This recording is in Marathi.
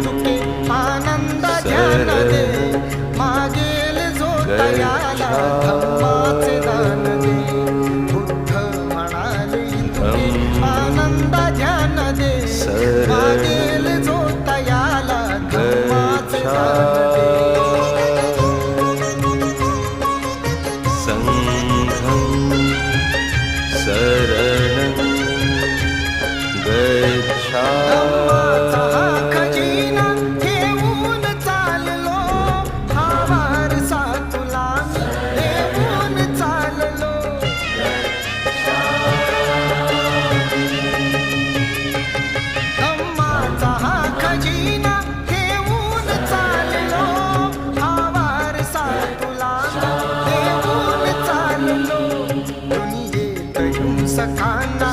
तुके आनंद ध्यान दे, मागेल जो तयाला धम्माचे दान दे. बुद्ध म्हणाले तुके आनंद ध्यान दे, मागेल जो तयाला धम्माचे दान दे. शरणं गच्छामि. धम्माचा हा खजिना घेऊन चाललो, हा वारसा तुला मी देऊन चाललो. धम्माचा हा खजिना घेऊन चाललो, हा वारसा तुला मी देऊन चाललो. दुनियेत हिंसकांना